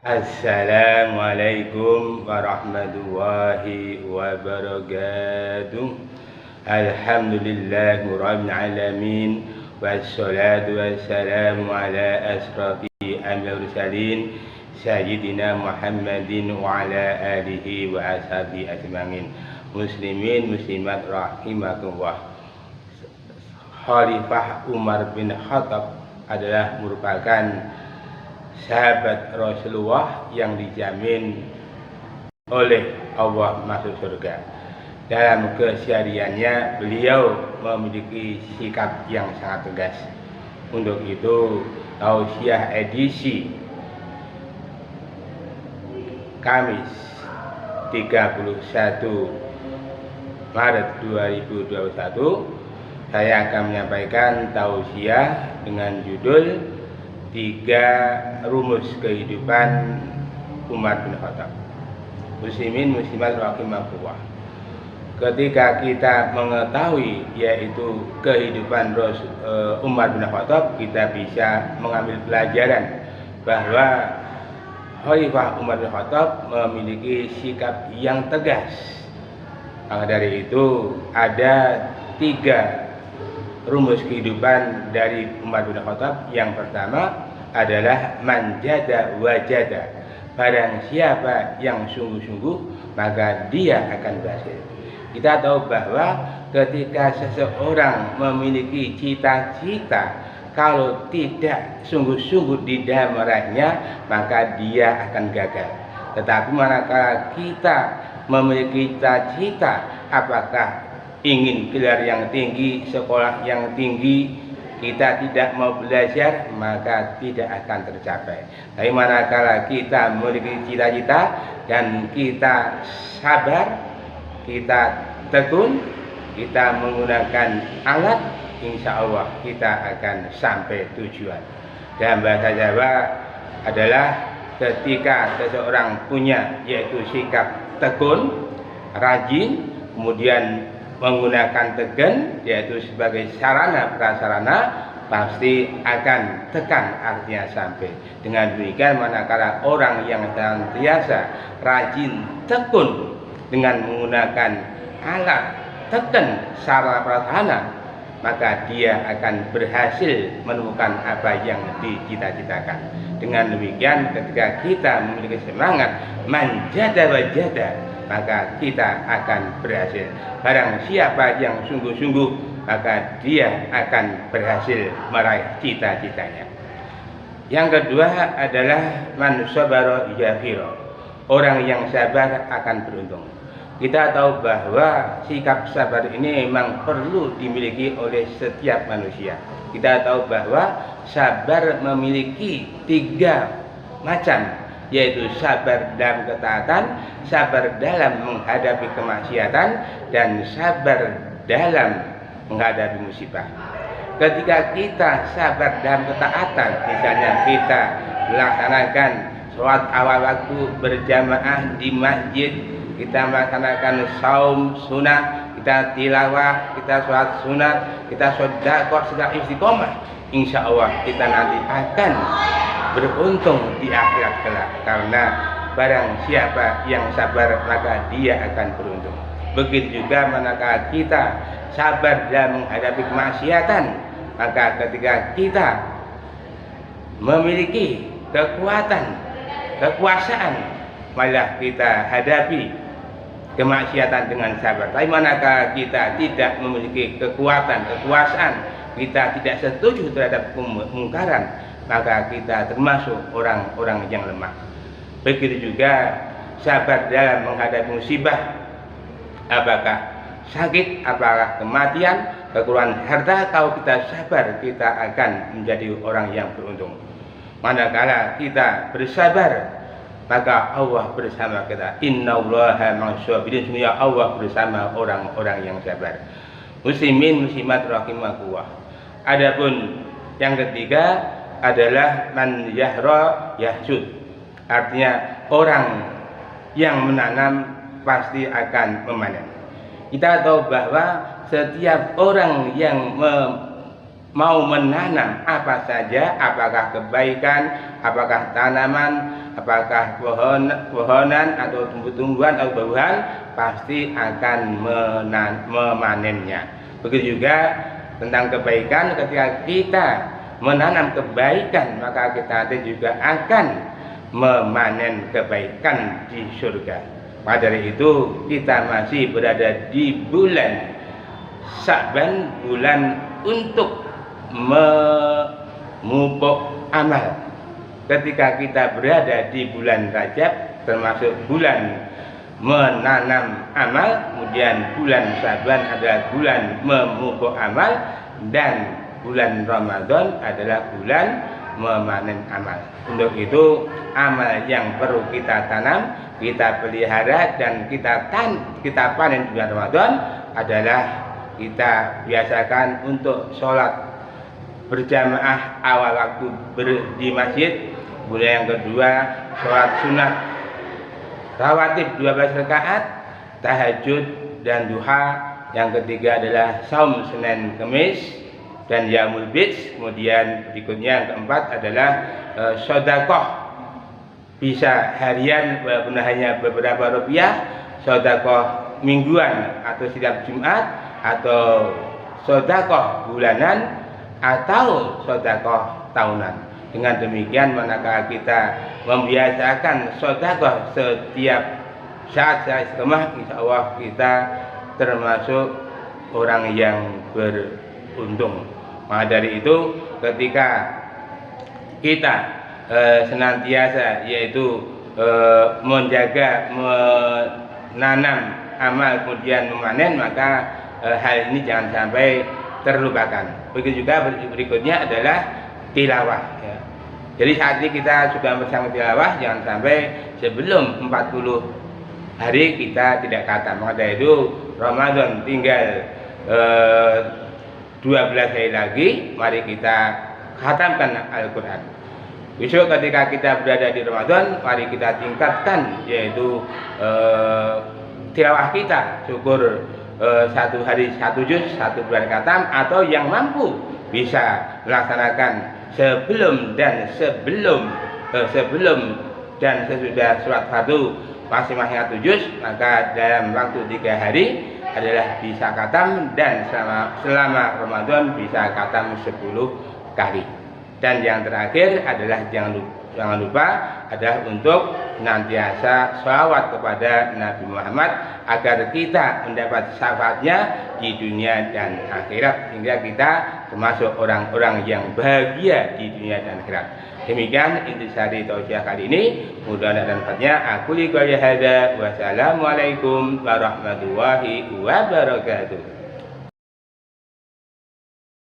Assalamualaikum warahmatullahi wabarakatuh. Alhamdulillahi rabbil alamin, wassalatu wassalamu ala asrafi al-mursalin sayyidina Muhammadin wa ala alihi wa ashabi ajmain. Muslimin muslimat rahimakumullah. Khalifah Umar bin Khattab adalah merupakan sahabat Rasulullah yang dijamin oleh Allah masuk surga. Dalam kesehariannya beliau memiliki sikap yang sangat tegas. Untuk itu tausiah edisi Kamis 31 Maret 2021 saya akan menyampaikan tausiah dengan judul 3 rumus kehidupan Umar bin Khattab. Muslimin muslimat rahimakumullah. Ketika kita mengetahui yaitu kehidupan Umar bin Khattab, kita bisa mengambil pelajaran bahwa Khalifah Umar bin Khattab memiliki sikap yang tegas. Maka dari itu ada 3 rumus kehidupan dari Umar bin Khattab. Yang pertama adalah manjada wajada. Barang siapa yang sungguh-sungguh maka dia akan berhasil. Kita tahu bahwa ketika seseorang memiliki cita-cita, kalau tidak sungguh-sungguh di dalam meraihnya maka dia akan gagal. Tetapi manakala kita memiliki cita-cita, apakah ingin gelar yang tinggi, sekolah yang tinggi, kita tidak mau belajar maka tidak akan tercapai. Tapi manakala kita memiliki cita-cita dan kita sabar, kita tekun, kita menggunakan alat, insya Allah kita akan sampai tujuan. Dalam bahasa Jawa adalah ketika seseorang punya yaitu sikap tekun, rajin, kemudian menggunakan tegan yaitu sebagai sarana prasarana, pasti akan tekan, artinya sampai. Dengan demikian manakala orang yang senantiasa rajin tekun dengan menggunakan alat tekan sarana prasarana, maka dia akan berhasil menemukan apa yang dicita-citakan. Dengan demikian ketika kita memiliki semangat manjada wajada, maka kita akan berhasil. Barang siapa yang sungguh-sungguh maka dia akan berhasil meraih cita-citanya. Yang kedua adalah man sabara yafira. Orang yang sabar akan beruntung. Kita tahu bahwa sikap sabar ini memang perlu dimiliki oleh setiap manusia. Kita tahu bahwa sabar memiliki 3 macam, yaitu sabar dalam ketaatan, sabar dalam menghadapi kemaksiatan, dan sabar dalam menghadapi musibah. Ketika kita sabar dalam ketaatan, misalnya kita melaksanakan sholat awal waktu berjamaah di masjid, kita melaksanakan saum sunnah, kita tilawah, kita sholat sunat, kita sedekah, sedekah istiqomah, insya Allah kita nanti akan beruntung di akhirat kelak. Karena barang siapa yang sabar maka dia akan beruntung. Begitu juga manakala kita sabar dalam menghadapi kemaksiatan, maka ketika kita memiliki kekuatan, kekuasaan, malah kita hadapi kemaksiatan dengan sabar. Tapi manakala kita tidak memiliki kekuatan, kekuasaan, kita tidak setuju terhadap kemungkaran, maka kita termasuk orang-orang yang lemah. Begitu juga sabar dalam menghadapi musibah, apakah sakit, apakah kematian, kekurangan harta. Kalau kita sabar, kita akan menjadi orang yang beruntung. Manakala kita bersabar, maka Allah bersama kita. Innallaha ma'as-sabirin. Sesungguhnya Allah bersama orang-orang yang sabar. Muslimin muslimat rahimakumullah. Adapun yang ketiga adalah man yahra yahsud. Artinya orang yang menanam pasti akan memanen. Kita tahu bahwa setiap orang yang mau menanam apa saja, apakah kebaikan, apakah tanaman, apakah pohonan atau tumbuh-tumbuhan atau buah-buahan, pasti akan memanennya. Begitu juga tentang kebaikan, ketika kita menanam kebaikan, maka kita nanti juga akan memanen kebaikan di surga. Maka dari itu kita masih berada di bulan Sya'ban, bulan untuk memupuk amal. Ketika kita berada di bulan Rajab, termasuk bulan menanam amal, kemudian bulan Sya'ban adalah bulan memupuk amal, dan bulan Ramadan adalah bulan memanen amal. Untuk itu amal yang perlu kita tanam, kita pelihara, dan kita panen di bulan Ramadan adalah kita biasakan untuk sholat berjamaah awal waktu di masjid. Kemudian yang kedua, sholat sunat rawatib 12 rakaat, tahajud dan duha. Yang ketiga adalah saum Senin Kemis dan Yaumul Bid. Kemudian berikutnya yang keempat adalah sedekah, bisa harian walaupun hanya beberapa rupiah, sedekah mingguan atau setiap Jumat, atau sedekah bulanan, atau sedekah tahunan. Dengan demikian, manakala kita membiasakan sedekah setiap saat istiqomah, insya Allah kita termasuk orang yang beruntung. Maka dari itu, ketika kita senantiasa yaitu menjaga, menanam amal kemudian memanen, maka hal ini jangan sampai terlupakan. Begitu juga berikutnya adalah tilawah, ya. Jadi saat ini kita sudah bersama tilawah, jangan sampai sebelum 40 hari kita tidak khatam. Maka dari itu Ramadan tinggal 12 hari lagi, mari kita khatamkan Al-Quran. Besok ketika kita berada di Ramadan, mari kita tingkatkan yaitu tilawah kita. Syukur satu hari 1 juz, 1 bulan khatam, atau yang mampu bisa melaksanakan sebelum dan sesudah surat Fatiha masing-masing 1 juz, maka dalam waktu 3 hari adalah bisa khatam, dan selama Ramadan bisa khatam 10 kali. Dan yang terakhir adalah jangan lupa adalah untuk senantiasa sholawat kepada Nabi Muhammad agar kita mendapat syafaatnya di dunia dan akhirat, sehingga kita termasuk orang-orang yang bahagia di dunia dan akhirat. Demikian intisari tausiah kali ini, mudah-mudahan ada manfaatnya. Aku liqali hadza, wassalamualaikum warahmatullahi wabarakatuh.